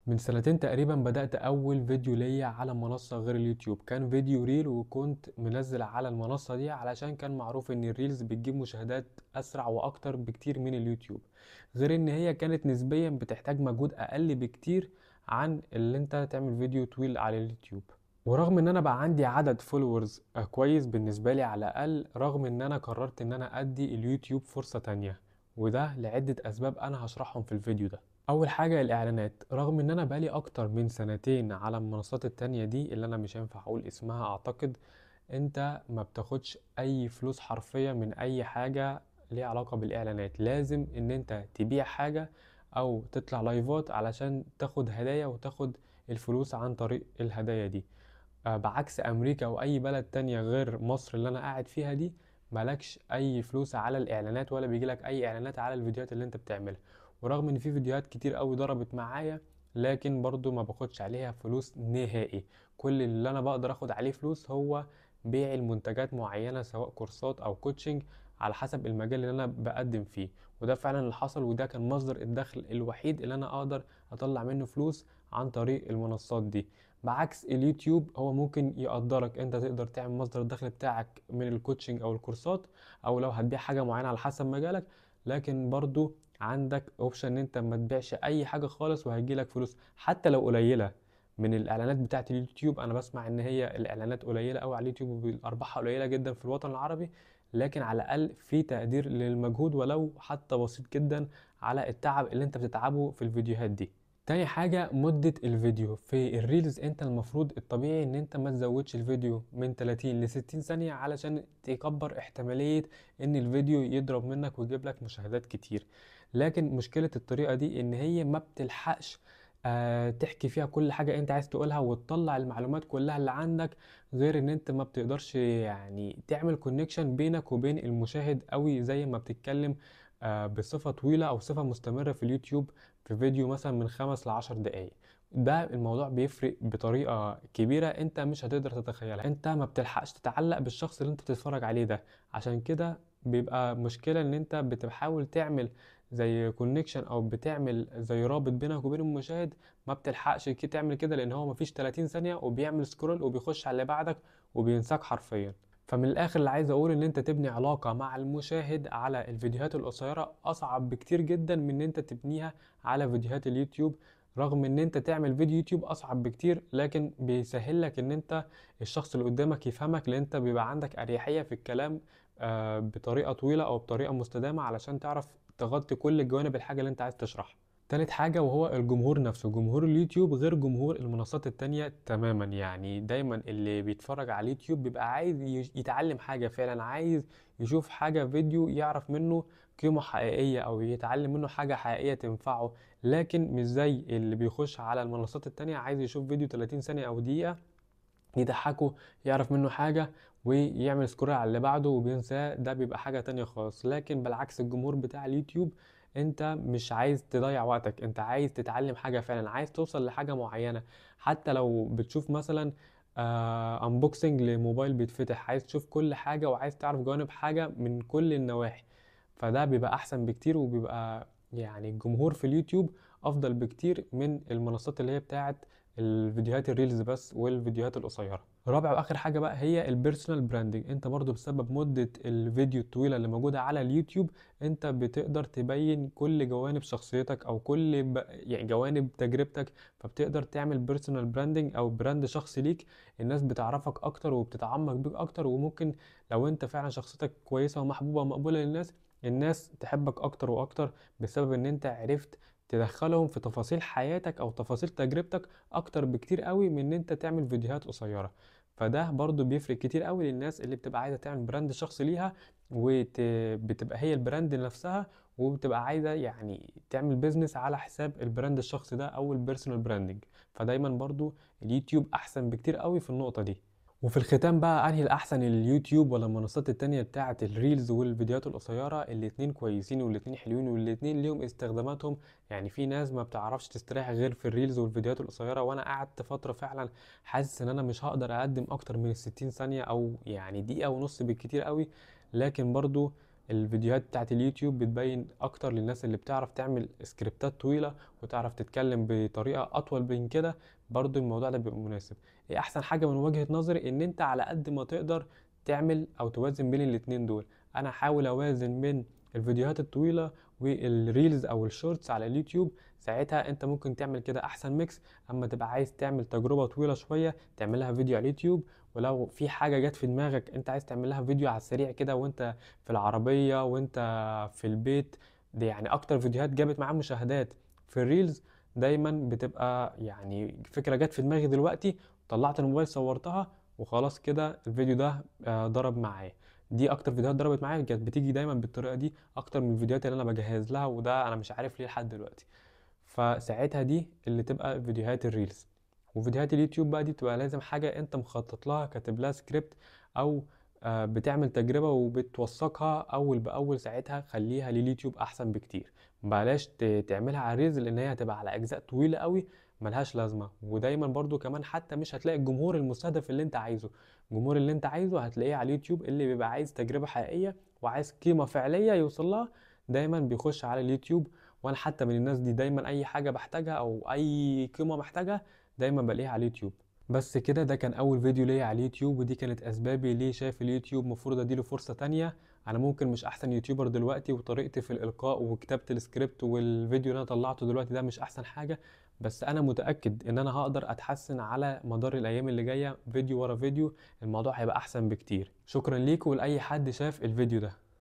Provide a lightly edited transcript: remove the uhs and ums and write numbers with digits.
من سنتين تقريبا بدأت أول فيديو ليا على منصة غير اليوتيوب. كان فيديو ريل، وكنت منزل على المنصة دي علشان كان معروف إن الريلز بتجيب مشاهدات أسرع وأكتر بكتير من اليوتيوب، غير إن هي كانت نسبيا بتحتاج مجهود أقل بكتير عن اللي أنت تعمل فيديو طويل على اليوتيوب. ورغم إن أنا بقى عندي عدد فولورز كويس بالنسبة لي على الأقل، رغم إن أنا قررت إن أنا أدي اليوتيوب فرصة تانية، وده لعدة أسباب أنا هشرحهم في الفيديو ده. اول حاجة الاعلانات. رغم ان انا بقالي اكتر من سنتين على المنصات التانية دي اللي انا مش هينفع اقول اسمها اعتقد، انت ما بتاخدش اي فلوس حرفيا من اي حاجة ليها علاقة بالاعلانات. لازم ان انت تبيع حاجة او تطلع لايفات علشان تاخد هدايا وتاخد الفلوس عن طريق الهدايا دي. بعكس امريكا او اي بلد تانية غير مصر اللي انا قاعد فيها دي، مالكش اي فلوس على الاعلانات ولا بيجيلك اي اعلانات على الفيديوهات اللي انت بتعملها. ورغم ان في فيديوهات كتير قوي ضربت معايا، لكن برضو ما باخدش عليها فلوس نهائي. كل اللي انا بقدر اخد عليه فلوس هو بيع المنتجات معينة، سواء كورسات او كوتشنج، على حسب المجال اللي انا بقدم فيه. وده فعلا اللي حصل، وده كان مصدر الدخل الوحيد اللي انا اقدر اطلع منه فلوس عن طريق المنصات دي. بعكس اليوتيوب، هو ممكن يقدرك انت تقدر تعمل مصدر الدخل بتاعك من الكوتشنج او الكورسات، او لو هتبيع حاجة معينة على حسب مجالك. لكن برضو عندك اوبشن ان انت ما تبيعش اي حاجة خالص وهيجيلك فلوس حتى لو قليلة. من الاعلانات بتاعت اليوتيوب انا بسمع ان هي الاعلانات قليلة قوي على اليوتيوب وارباحها قليلة جدا في الوطن العربي، لكن على الاقل في تقدير للمجهود ولو حتى بسيط جدا على التعب اللي انت بتتعبه في الفيديوهات دي. تاني حاجة مدة الفيديو. في الريلز انت المفروض الطبيعي ان انت ما تزودش الفيديو من 30 ل 60 ثانية علشان تكبر احتمالية ان الفيديو يضرب منك ويجيب لك مشاهدات كتير. لكن مشكلة الطريقة دي ان هي ما بتلحقش تحكي فيها كل حاجة انت عايز تقولها وتطلع المعلومات كلها اللي عندك، غير ان انت ما بتقدرش يعني تعمل كونكشن بينك وبين المشاهد قوي زي ما بتتكلم بصفة طويلة او صفة مستمرة في اليوتيوب في فيديو مثلا من 5 ل10 دقايق. ده الموضوع بيفرق بطريقة كبيرة انت مش هتقدر تتخيلها. انت ما بتلحقش تتعلق بالشخص اللي انت بتتفرج عليه ده، عشان كده بيبقى مشكلة ان انت بتحاول تعمل زي كونكشن او بتعمل زي رابط بينك وبين المشاهد. ما بتلحقش تعمل كده لان هو مفيش 30 ثانية وبيعمل سكرول وبيخش على اللي بعدك وبينساك حرفيا. فمن الاخر اللي عايز اقول ان انت تبني علاقة مع المشاهد على الفيديوهات القصيرة اصعب بكتير جدا من ان انت تبنيها على فيديوهات اليوتيوب. رغم ان انت تعمل فيديو يوتيوب اصعب بكتير، لكن بيسهل لك ان انت الشخص اللي قدامك يفهمك، لان انت بيبقى عندك اريحية في الكلام بطريقة طويلة او بطريقة مستدامة علشان تعرف تغطي كل جوانب الحاجة اللي انت عايز تشرحها. تالت حاجة وهو الجمهور نفسه. جمهور اليوتيوب غير جمهور المنصات التانية تماما. يعني دايما اللي بيتفرج على اليوتيوب بيبقى عايز يتعلم حاجة فعلا، عايز يشوف حاجة فيديو يعرف منه قيمة حقيقية او يتعلم منه حاجة حقيقية تنفعه. لكن مش زي اللي بيخش على المنصات التانية عايز يشوف فيديو 30 ثانية او دقيقة يضحكه يعرف منه حاجة ويعمل سكرول على اللي بعده وبينساه. ده بيبقى حاجة تانية خالص. لكن بالعكس الجمهور بتاع اليوتيوب انت مش عايز تضيع وقتك، انت عايز تتعلم حاجة فعلا، عايز توصل لحاجة معينة. حتى لو بتشوف مثلا انبوكسنج لموبايل بيتفتح، عايز تشوف كل حاجة وعايز تعرف جوانب حاجة من كل النواحي. فده بيبقى احسن بكتير، وبيبقى يعني الجمهور في اليوتيوب افضل بكتير من المنصات اللي هي بتاعت الفيديوهات الريلز بس والفيديوهات القصيره. رابع واخر حاجه بقى هي البيرسونال براندنج. انت برضو بسبب مده الفيديو الطويله اللي موجوده على اليوتيوب انت بتقدر تبين كل جوانب شخصيتك او كل يعني جوانب تجربتك. فبتقدر تعمل بيرسونال براندنج او براند شخصي ليك. الناس بتعرفك اكتر وبتتعمق بيك اكتر، وممكن لو انت فعلا شخصيتك كويسه ومحبوبه ومقبوله للناس، الناس تحبك اكتر واكتر بسبب ان انت عرفت تدخلهم في تفاصيل حياتك او تفاصيل تجربتك اكتر بكتير قوي من ان انت تعمل فيديوهات قصيرة. فده برضو بيفرق كتير قوي للناس اللي بتبقى عايزة تعمل براند شخصي ليها، وبتبقى هي البراند نفسها، وبتبقى عايزة يعني تعمل بيزنس على حساب البراند الشخصي ده او البيرسونال براندنج. فدايما برضو اليوتيوب احسن بكتير قوي في النقطة دي. وفي الختام بقى انهي الاحسن، اليوتيوب ولا المنصات التانية بتاعة الريلز والفيديوهات القصيرة؟ الاتنين كويسين والاتنين حلوين والاتنين ليهم استخداماتهم. يعني في ناس ما بتعرفش تستريح غير في الريلز والفيديوهات القصيرة، وانا قعدت فترة فعلا حاسس ان انا مش هقدر اقدم اكتر من 60 ثانية او يعني دقيقة ونص بالكتير قوي. لكن برضو الفيديوهات بتاعت اليوتيوب بتبين اكتر للناس اللي بتعرف تعمل سكريبتات طويلة وتعرف تتكلم بطريقة اطول من كده. برضو الموضوع ده بيبقى مناسب. ايه احسن حاجة من وجهة نظري؟ ان انت على قد ما تقدر تعمل او توازن بين الاتنين دول. انا احاول اوازن بين الفيديوهات الطويلة والريلز او الشورتس على اليوتيوب. ساعتها انت ممكن تعمل كده احسن ميكس. اما تبقى عايز تعمل تجربة طويلة شوية تعملها فيديو على اليوتيوب، ولو في حاجة جت في دماغك انت عايز تعملها فيديو على السريع كده وانت في العربية وانت في البيت، دي يعني اكتر فيديوهات جابت معاه مشاهدات في الريلز. دايما بتبقى يعني فكرة جت في دماغي دلوقتي، طلعت الموبايل صورتها وخلاص كده الفيديو ده ضرب معايا. دي اكتر فيديوهات ضربت معايا، كانت بتيجي دايما بالطريقة دي اكتر من الفيديوهات اللي انا بجهز لها، وده انا مش عارف ليه لحد دلوقتي. فساعتها دي اللي تبقى فيديوهات الريلز. وفيديوهات اليوتيوب بقى دي بتبقى لازم حاجة انت مخطط لها، كاتب لها سكريبت، او بتعمل تجربة وبتوثقها اول باول. ساعتها خليها لليوتيوب احسن بكتير. بلاش تعملها على الريلز لان هي هتبقى على اجزاء طويلة قوي ملهاش لازمة. ودايما برضو كمان حتى مش هتلاقي الجمهور المستهدف اللي انت عايزه. الجمهور اللي انت عايزه هتلاقيه على اليوتيوب، اللي بيبقى عايز تجربة حقيقية وعايز قيمة فعلية يوصل لها دايما بيخش على اليوتيوب. وانا حتى من الناس دي، دايما اي حاجة بحتاجها او اي قيمة محتاجها دايما بلاقيها على اليوتيوب. بس كده ده كان اول فيديو ليا على اليوتيوب، ودي كانت اسبابي ليه شايف اليوتيوب مفروض اديله فرصة تانية. انا ممكن مش احسن يوتيوبر دلوقتي، وطريقتي في الالقاء وكتابة السكريبت والفيديو اللي انا طلعته دلوقتي ده مش احسن حاجة. بس انا متأكد ان انا هقدر اتحسن على مدار الايام اللي جاية، فيديو ورا فيديو الموضوع هيبقى احسن بكتير. شكرا ليك ولاي حد شاف الفيديو ده.